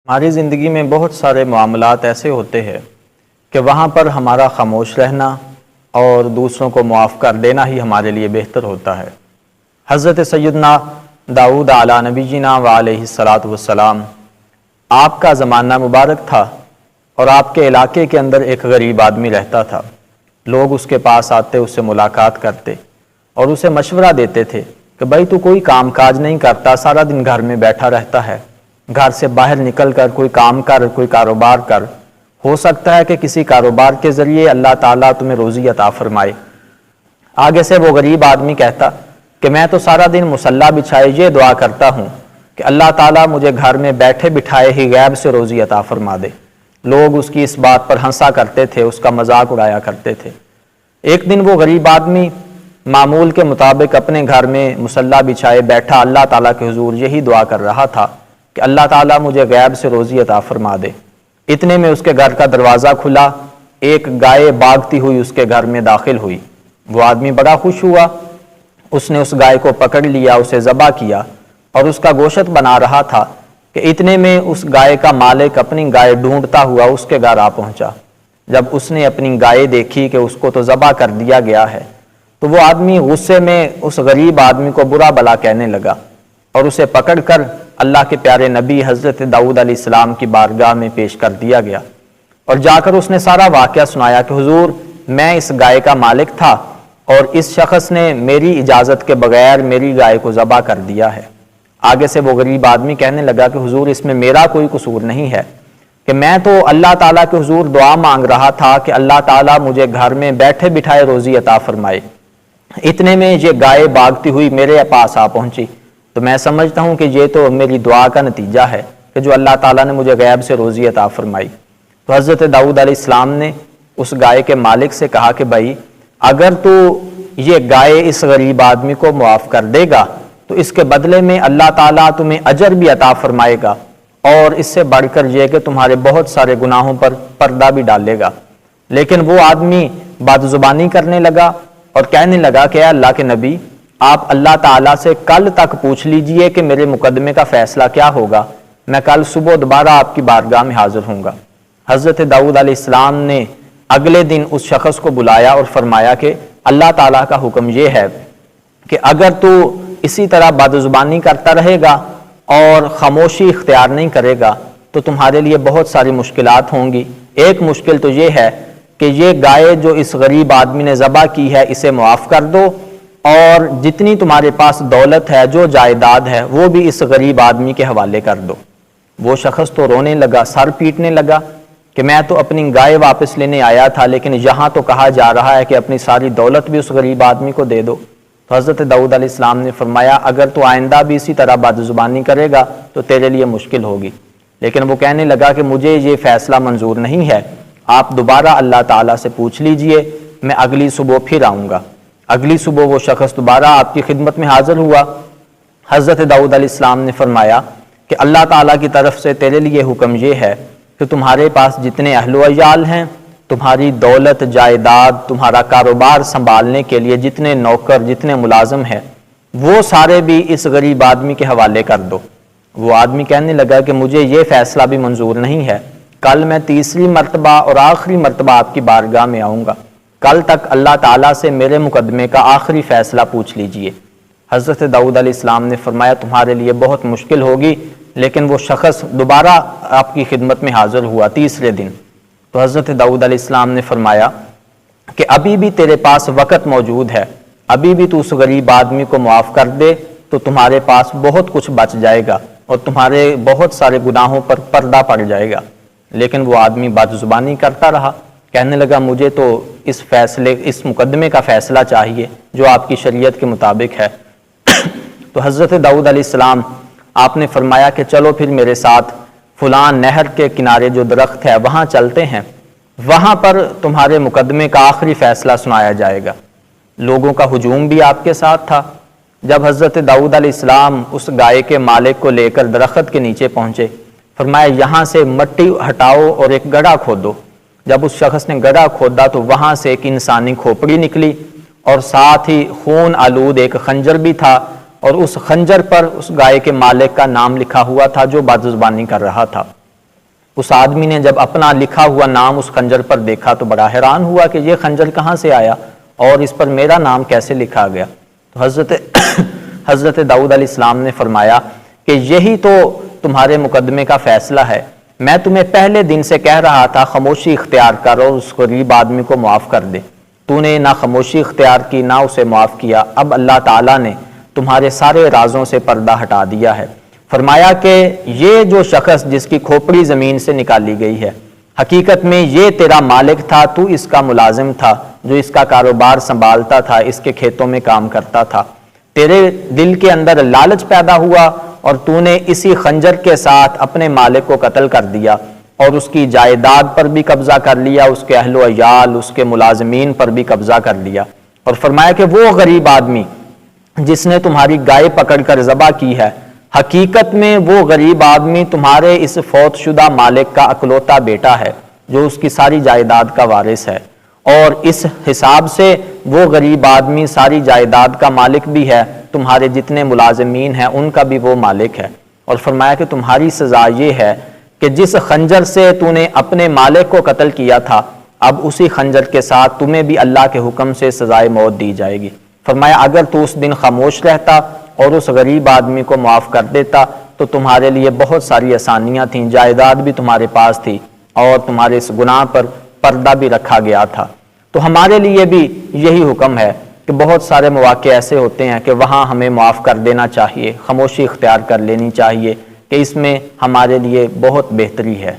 ہماری زندگی میں بہت سارے معاملات ایسے ہوتے ہیں کہ وہاں پر ہمارا خاموش رہنا اور دوسروں کو معاف کر دینا ہی ہمارے لیے بہتر ہوتا ہے۔ حضرت سیدنا داؤد علیٰ نبی جینا و علیہ السلام، آپ کا زمانہ مبارک تھا اور آپ کے علاقے کے اندر ایک غریب آدمی رہتا تھا۔ لوگ اس کے پاس آتے، اس سے ملاقات کرتے اور اسے مشورہ دیتے تھے کہ بھائی تو کوئی کام کاج نہیں کرتا، سارا دن گھر میں بیٹھا رہتا ہے، گھر سے باہر نکل کر کوئی کام کر، کوئی کاروبار کر، ہو سکتا ہے کہ کسی کاروبار کے ذریعے اللہ تعالیٰ تمہیں روزی عطا فرمائے۔ آگے سے وہ غریب آدمی کہتا کہ میں تو سارا دن مصلی بچھائے یہ دعا کرتا ہوں کہ اللہ تعالیٰ مجھے گھر میں بیٹھے بٹھائے ہی غیب سے روزی عطا فرما دے۔ لوگ اس کی اس بات پر ہنسا کرتے تھے، اس کا مذاق اڑایا کرتے تھے۔ ایک دن وہ غریب آدمی معمول کے مطابق اپنے گھر میں مصلی بچھائے بیٹھا اللہ تعالیٰ کے حضور یہی دعا کر رہا تھا کہ اللہ تعالیٰ مجھے غیب سے روزی عطا فرما دے۔ اتنے میں اس کے گھر کا دروازہ کھلا، ایک گائے بھاگتی ہوئی اس کے گھر میں داخل ہوئی۔ وہ آدمی بڑا خوش ہوا، اس نے اس گائے کو پکڑ لیا، اسے ذبح کیا اور اس کا گوشت بنا رہا تھا کہ اتنے میں اس گائے کا مالک اپنی گائے ڈھونڈتا ہوا اس کے گھر آ پہنچا۔ جب اس نے اپنی گائے دیکھی کہ اس کو تو ذبح کر دیا گیا ہے تو وہ آدمی غصے میں اس غریب آدمی کو برا بلا کہنے لگا اور اسے پکڑ کر اللہ کے پیارے نبی حضرت داؤد علیہ السلام کی بارگاہ میں پیش کر دیا گیا اور جا کر اس نے سارا واقعہ سنایا کہ حضور میں اس گائے کا مالک تھا اور اس شخص نے میری اجازت کے بغیر میری گائے کو ذبح کر دیا ہے۔ آگے سے وہ غریب آدمی کہنے لگا کہ حضور اس میں میرا کوئی قصور نہیں ہے کہ میں تو اللہ تعالیٰ کے حضور دعا مانگ رہا تھا کہ اللہ تعالیٰ مجھے گھر میں بیٹھے بٹھائے روزی عطا فرمائے۔ اتنے میں یہ گائے بھاگتی ہوئی میرے پاس آ پہنچی تو میں سمجھتا ہوں کہ یہ تو میری دعا کا نتیجہ ہے کہ جو اللہ تعالیٰ نے مجھے غیب سے روزی عطا فرمائی۔ تو حضرت داؤد علیہ السلام نے اس گائے کے مالک سے کہا کہ بھائی اگر تو یہ گائے اس غریب آدمی کو معاف کر دے گا تو اس کے بدلے میں اللہ تعالیٰ تمہیں اجر بھی عطا فرمائے گا اور اس سے بڑھ کر یہ کہ تمہارے بہت سارے گناہوں پر پردہ بھی ڈالے گا۔ لیکن وہ آدمی بد زبانی کرنے لگا اور کہنے لگا کہ اے اللہ کے نبی آپ اللہ تعالیٰ سے کل تک پوچھ لیجئے کہ میرے مقدمے کا فیصلہ کیا ہوگا، میں کل صبح دوبارہ آپ کی بارگاہ میں حاضر ہوں گا۔ حضرت داؤد علیہ السلام نے اگلے دن اس شخص کو بلایا اور فرمایا کہ اللہ تعالیٰ کا حکم یہ ہے کہ اگر تو اسی طرح بد زبانی کرتا رہے گا اور خاموشی اختیار نہیں کرے گا تو تمہارے لیے بہت ساری مشکلات ہوں گی۔ ایک مشکل تو یہ ہے کہ یہ گائے جو اس غریب آدمی نے ذبح کی ہے اسے معاف کر دو اور جتنی تمہارے پاس دولت ہے، جو جائیداد ہے، وہ بھی اس غریب آدمی کے حوالے کر دو۔ وہ شخص تو رونے لگا، سر پیٹنے لگا کہ میں تو اپنی گائے واپس لینے آیا تھا لیکن یہاں تو کہا جا رہا ہے کہ اپنی ساری دولت بھی اس غریب آدمی کو دے دو۔ تو حضرت داؤد علیہ السلام نے فرمایا اگر تو آئندہ بھی اسی طرح بد زبانی کرے گا تو تیرے لیے مشکل ہوگی۔ لیکن وہ کہنے لگا کہ مجھے یہ فیصلہ منظور نہیں ہے، آپ دوبارہ اللہ تعالیٰ سے پوچھ لیجئے، میں اگلی صبح پھر آؤں گا۔ اگلی صبح وہ شخص دوبارہ آپ کی خدمت میں حاضر ہوا۔ حضرت داؤد علیہ السلام نے فرمایا کہ اللہ تعالیٰ کی طرف سے تیرے لیے حکم یہ ہے کہ تمہارے پاس جتنے اہل و عیال ہیں، تمہاری دولت جائیداد، تمہارا کاروبار سنبھالنے کے لیے جتنے نوکر جتنے ملازم ہیں وہ سارے بھی اس غریب آدمی کے حوالے کر دو۔ وہ آدمی کہنے لگا کہ مجھے یہ فیصلہ بھی منظور نہیں ہے، کل میں تیسری مرتبہ اور آخری مرتبہ آپ کی بارگاہ میں آؤں گا، کل تک اللہ تعالیٰ سے میرے مقدمے کا آخری فیصلہ پوچھ لیجئے۔ حضرت داؤد علیہ السلام نے فرمایا تمہارے لیے بہت مشکل ہوگی، لیکن وہ شخص دوبارہ آپ کی خدمت میں حاضر ہوا تیسرے دن۔ تو حضرت داؤد علیہ السلام نے فرمایا کہ ابھی بھی تیرے پاس وقت موجود ہے، ابھی بھی تو اس غریب آدمی کو معاف کر دے تو تمہارے پاس بہت کچھ بچ جائے گا اور تمہارے بہت سارے گناہوں پر پردہ پڑ جائے گا۔ لیکن وہ آدمی بد زبانی کرتا رہا، کہنے لگا مجھے تو اس مقدمے کا فیصلہ چاہیے جو آپ کی شریعت کے مطابق ہے۔ تو حضرت داؤد علیہ السلام آپ نے فرمایا کہ چلو پھر میرے ساتھ فلان نہر کے کنارے جو درخت ہے وہاں چلتے ہیں، وہاں پر تمہارے مقدمے کا آخری فیصلہ سنایا جائے گا۔ لوگوں کا ہجوم بھی آپ کے ساتھ تھا۔ جب حضرت داؤد علیہ السلام اس گائے کے مالک کو لے کر درخت کے نیچے پہنچے، فرمایا یہاں سے مٹی ہٹاؤ اور ایک گڑھا کھودو۔ جب اس شخص نے گڑھا کھودا تو وہاں سے ایک انسانی کھوپڑی نکلی اور ساتھ ہی خون آلود ایک خنجر بھی تھا اور اس خنجر پر اس گائے کے مالک کا نام لکھا ہوا تھا جو بد زبانی کر رہا تھا۔ اس آدمی نے جب اپنا لکھا ہوا نام اس خنجر پر دیکھا تو بڑا حیران ہوا کہ یہ خنجر کہاں سے آیا اور اس پر میرا نام کیسے لکھا گیا۔ تو حضرت داؤد علیہ السلام نے فرمایا کہ یہی تو تمہارے مقدمے کا فیصلہ ہے، میں تمہیں پہلے دن سے کہہ رہا تھا خاموشی اختیار کر اور اس غریب آدمی کو معاف کر دے، تو نے نہ خاموشی اختیار کی نہ اسے معاف کیا۔ اب اللہ تعالیٰ نے تمہارے سارے رازوں سے پردہ ہٹا دیا ہے۔ فرمایا کہ یہ جو شخص جس کی کھوپڑی زمین سے نکالی گئی ہے، حقیقت میں یہ تیرا مالک تھا، تو اس کا ملازم تھا جو اس کا کاروبار سنبھالتا تھا، اس کے کھیتوں میں کام کرتا تھا۔ تیرے دل کے اندر لالچ پیدا ہوا اور تو نے اسی خنجر کے ساتھ اپنے مالک کو قتل کر دیا اور اس کی جائیداد پر بھی قبضہ کر لیا، اس کے اہل و عیال، اس کے ملازمین پر بھی قبضہ کر لیا۔ اور فرمایا کہ وہ غریب آدمی جس نے تمہاری گائے پکڑ کر ذبح کی ہے، حقیقت میں وہ غریب آدمی تمہارے اس فوت شدہ مالک کا اکلوتا بیٹا ہے جو اس کی ساری جائیداد کا وارث ہے، اور اس حساب سے وہ غریب آدمی ساری جائیداد کا مالک بھی ہے، تمہارے جتنے ملازمین ہیں ان کا بھی وہ مالک ہے۔ اور فرمایا کہ تمہاری سزا یہ ہے کہ جس خنجر سے تو نے اپنے مالک کو قتل کیا تھا، اب اسی خنجر کے ساتھ تمہیں بھی اللہ کے حکم سے سزائے موت دی جائے گی۔ فرمایا اگر تو اس دن خاموش رہتا اور اس غریب آدمی کو معاف کر دیتا تو تمہارے لیے بہت ساری آسانیاں تھیں، جائیداد بھی تمہارے پاس تھی اور تمہارے اس گناہ پر پردہ بھی رکھا گیا تھا۔ تو ہمارے لیے بھی یہی حکم ہے کہ بہت سارے مواقع ایسے ہوتے ہیں کہ وہاں ہمیں معاف کر دینا چاہیے، خاموشی اختیار کر لینی چاہیے کہ اس میں ہمارے لیے بہت بہتری ہے۔